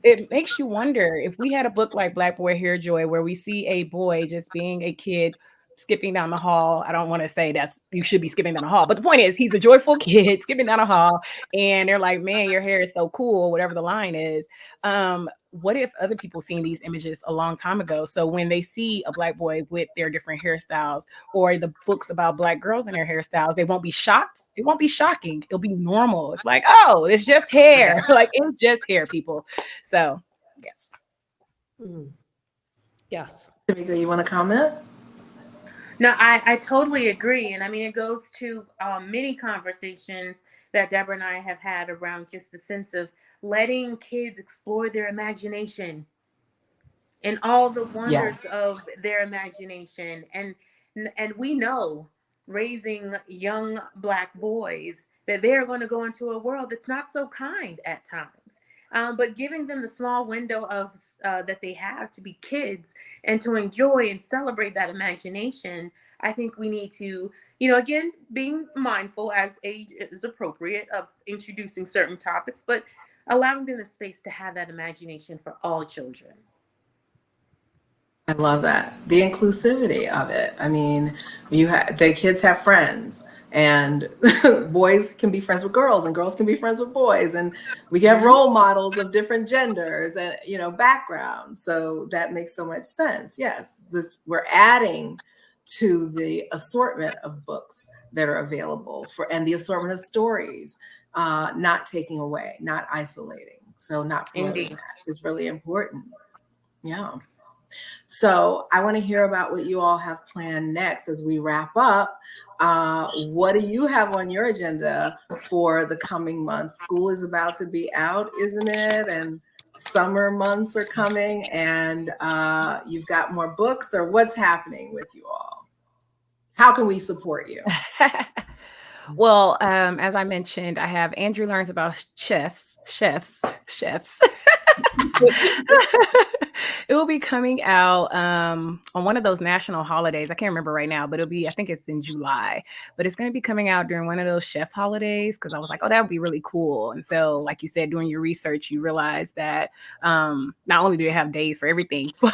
it makes you wonder, if we had a book like Black Boy Hair Joy, where we see a boy just being a kid skipping down the hall. I don't want to say you should be skipping down the hall, but the point is, he's a joyful kid skipping down the hall, and they're like, man, your hair is so cool, whatever the line is. What if other people seen these images a long time ago? So when they see a Black boy with their different hairstyles, or the books about Black girls and their hairstyles, they won't be shocked. It won't be shocking. It'll be normal. It's like, oh, it's just hair. Like, it's just hair, people. So, yes. Yes. Tameka, you want to comment? No, I totally agree. And I mean, it goes to many conversations that Deborah and I have had around just the sense of letting kids explore their imagination and all the wonders of their imagination. And we know, raising young Black boys, that they're going to go into a world that's not so kind at times. But giving them the small window of that they have to be kids and to enjoy and celebrate that imagination, I think we need to, again, being mindful as age is appropriate of introducing certain topics, but allowing them the space to have that imagination for all children. I love that. The inclusivity of it. I mean, the kids have friends, and boys can be friends with girls, and girls can be friends with boys, and we have role models of different genders and backgrounds. So that makes so much sense. Yes, we're adding to the assortment of books that are available and the assortment of stories, not taking away, not isolating. So not promoting that is really important. Yeah. So I want to hear about what you all have planned next as we wrap up. What do you have on your agenda for the coming months? School is about to be out, isn't it? And summer months are coming, and you've got more books, or what's happening with you all? How can we support you? Well, as I mentioned, I have Andrew Learns About Chefs. It will be coming out on one of those national holidays. I can't remember right now, but I think it's in July. But it's going to be coming out during one of those chef holidays, because I was like, oh, that would be really cool. And so, like you said, doing your research, you realize that not only do they have days for everything, but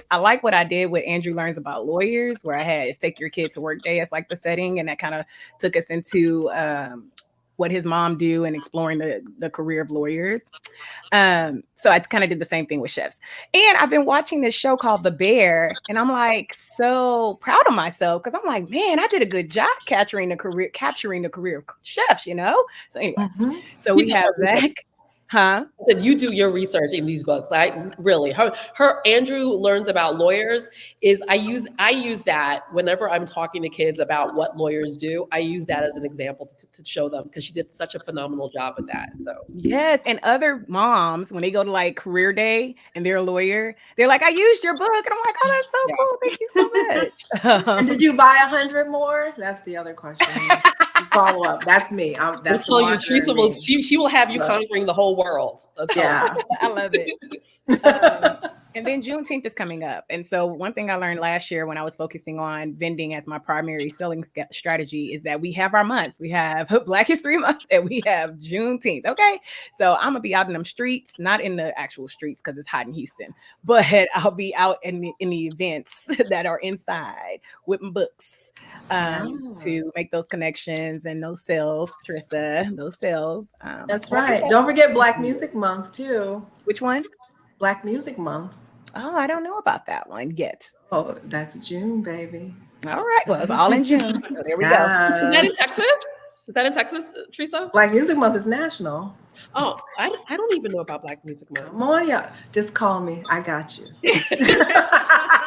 I like what I did with Andrew Learns About Lawyers, where I had Take Your Kid to Work Day as like the setting, and that kind of took us into what his mom do and exploring the career of lawyers. So I kind of did the same thing with chefs. And I've been watching this show called The Bear, and I'm like so proud of myself because I'm like, man, I did a good job capturing the career of chefs, you know? So anyway, so we have that. Huh? That you do your research in these books. Her Andrew learns about lawyers is I use that whenever I'm talking to kids about what lawyers do. I use that as an example to show them because she did such a phenomenal job with that. So yes, and other moms when they go to like career day and they're a lawyer, they're like, I used your book, and I'm like, oh, that's so cool. Thank you so much. And did you buy 100 more? That's the other question. Follow up. That's me. That's tell you, Tresa will. She will have you conquering the whole world. Yeah, I love it. And then Juneteenth is coming up. And so one thing I learned last year when I was focusing on vending as my primary selling strategy is that we have our months. We have Black History Month and we have Juneteenth. Okay. So I'm going to be out in them streets, not in the actual streets because it's hot in Houston, but I'll be out in the events that are inside with my books to make those connections and those sales, Tresa, those sales. That's right. Don't forget Black Music Month too. Which one? Black Music Month. Oh, I don't know about that one yet. Oh, that's June, baby. All right. Well, it's all in June. So there we go. Is that in Texas? Is that in Texas, Tresa? Black Music Month is national. Oh, I don't even know about Black Music Month. Come on, yeah. Just call me. I got you. I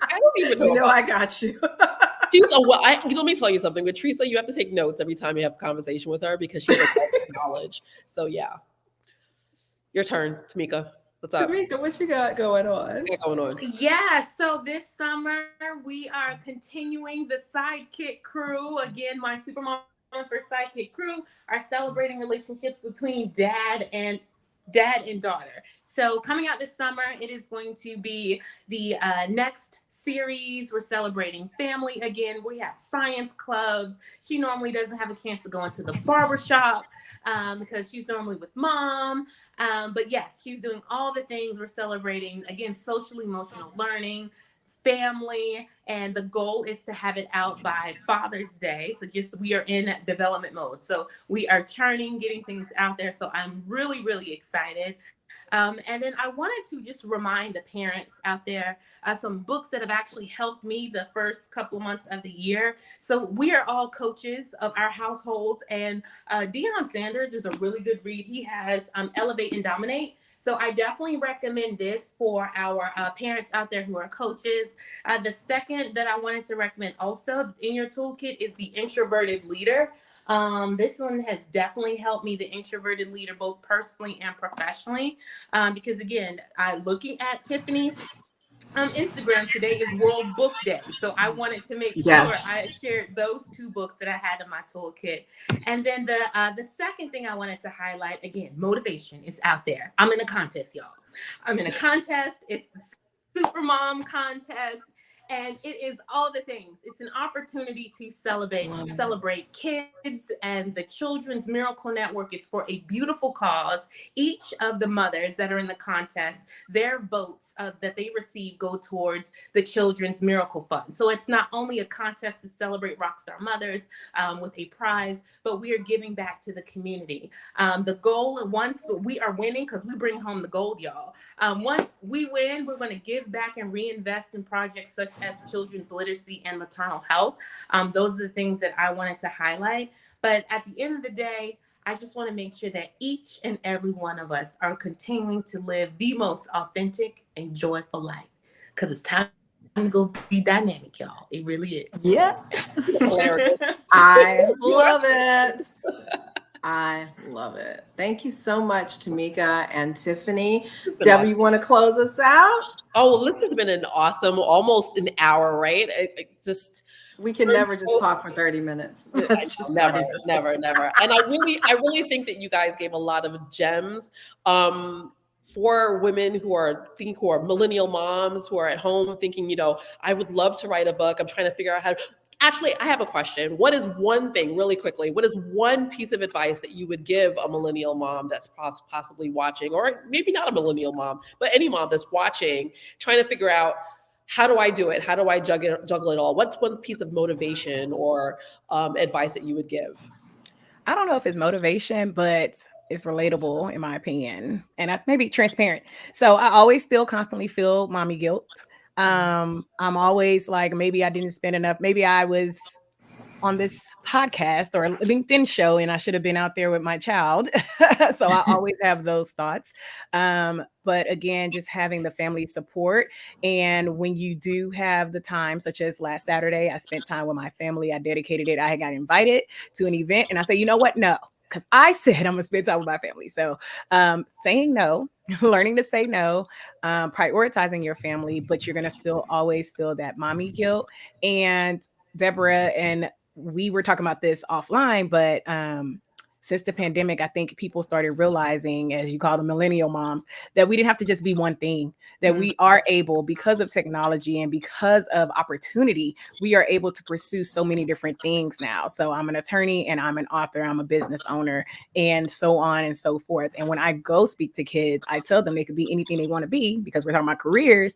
don't even know. You know I got you. Let me tell you something. With Tresa, you have to take notes every time you have a conversation with her because she's like knowledge. So yeah. Your turn, Tameka. What's up? Tameka, what you got going on? Yeah, so this summer we are continuing the Sidekick Crew. Again, my Supermom for Sidekick Crew are celebrating relationships between dad and daughter. So coming out this summer, it is going to be the next series. We're celebrating family again. We have science clubs. She normally doesn't have a chance to go into the barbershop because she's normally with mom. But yes, she's doing all the things. We're celebrating, again, social emotional learning, family, and the goal is to have it out by Father's Day. So we are in development mode. So we are churning, getting things out there. So I'm really, really excited. And then I wanted to just remind the parents out there some books that have actually helped me the first couple of months of the year. So we are all coaches of our households, and Deion Sanders is a really good read. He has Elevate and Dominate. So I definitely recommend this for our parents out there who are coaches. The second that I wanted to recommend also in your toolkit is The Introverted Leader. This one has definitely helped me, The Introverted Leader, both personally and professionally. Because again, looking at Tiffany's Instagram, today is World Book Day. So I wanted to make sure I shared those two books that I had in my toolkit. And then the second thing I wanted to highlight, again, motivation is out there. I'm in a contest, y'all. I'm in a contest. It's the Supermom contest. And it is all the things. It's an opportunity to celebrate kids and the Children's Miracle Network. It's for a beautiful cause. Each of the mothers that are in the contest, their votes that they receive go towards the Children's Miracle Fund. So it's not only a contest to celebrate rockstar mothers with a prize, but we are giving back to the community. The goal, once we are winning, because we bring home the gold, y'all. Once we win, we're going to give back and reinvest in projects such as children's literacy and maternal health. Those are the things that I wanted to highlight. But at the end of the day, I just want to make sure that each and every one of us are continuing to live the most authentic and joyful life. Because it's time to go be dynamic, y'all. It really is. Yeah. I love it. I love it. Thank you so much, Tameka and Tiffany. Deborah, you want to close us out? Oh, well, this has been an awesome, almost an hour, right? We can never just talk for 30 minutes. That's just never. And I really think that you guys gave a lot of gems for women who are millennial moms who are at home thinking, I would love to write a book. I'm trying to figure out how to. Actually, I have a question. What is one thing, really quickly, what is one piece of advice that you would give a millennial mom that's possibly watching, or maybe not a millennial mom, but any mom that's watching, trying to figure out, how do I do it? How do I juggle it all? What's one piece of motivation or advice that you would give? I don't know if it's motivation, but it's relatable in my opinion, and maybe transparent. So I always still constantly feel mommy guilt. I'm always like, maybe I didn't spend enough. Maybe I was on this podcast or LinkedIn show and I should have been out there with my child. So I always have those thoughts. But again, just having the family support. And when you do have the time, such as last Saturday, I spent time with my family. I dedicated it. I got invited to an event and I said, you know what? No, because I said I'm gonna spend time with my family. So saying no, learning to say no, prioritizing your family, but you're gonna still always feel that mommy guilt. And Deborah and we were talking about this offline, but since the pandemic, I think people started realizing, as you call them, millennial moms, that we didn't have to just be one thing, that we are able, because of technology and because of opportunity, we are able to pursue so many different things now. So I'm an attorney and I'm an author, I'm a business owner, and so on and so forth. And when I go speak to kids, I tell them they could be anything they want to be because we're talking about careers.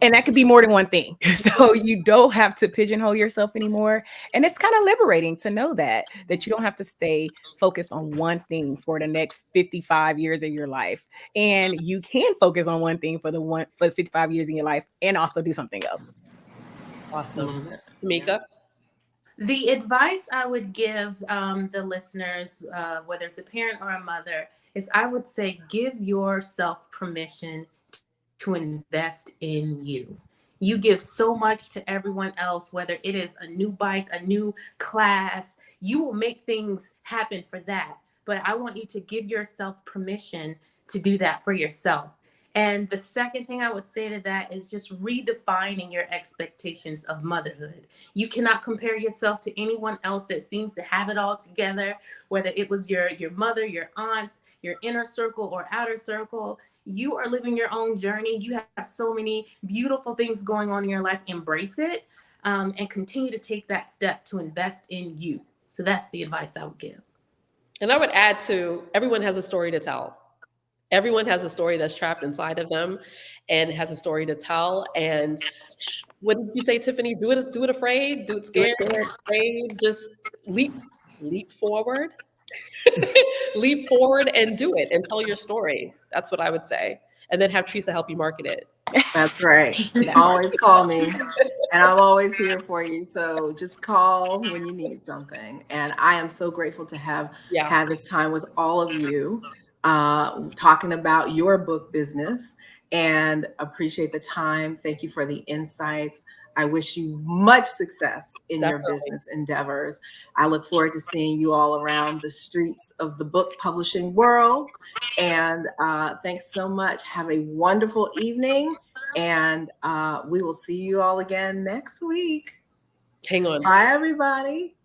And that could be more than one thing. So you don't have to pigeonhole yourself anymore. And it's kind of liberating to know that you don't have to stay focused on one thing for the next 55 years of your life. And you can focus on one thing for 55 years in your life and also do something else. Awesome. Tameka? The advice I would give the listeners, whether it's a parent or a mother, is I would say give yourself permission to invest in you. You give so much to everyone else, whether it is a new bike, a new class, you will make things happen for that. But I want you to give yourself permission to do that for yourself. And the second thing I would say to that is just redefining your expectations of motherhood. You cannot compare yourself to anyone else that seems to have it all together, whether it was your mother, your aunts, your inner circle or outer circle. You are living your own journey. You have so many beautiful things going on in your life. Embrace it and continue to take that step to invest in you. So that's the advice I would give. And I would add to, everyone has a story to tell. Everyone has a story that's trapped inside of them and has a story to tell. And what did you say, Tiffany? Do it afraid, do it scared, afraid, just leap forward. Leap forward and do it and tell your story. That's what I would say. And then have Tresa help you market it. That's right. Always call me and I'm always here for you. So just call when you need something. And I am so grateful to have had this time with all of you, talking about your book business, and appreciate the time. Thank you for the insights. I wish you much success in your business endeavors. I look forward to seeing you all around the streets of the book publishing world. And thanks so much. Have a wonderful evening. And we will see you all again next week. Hang on. Bye, everybody.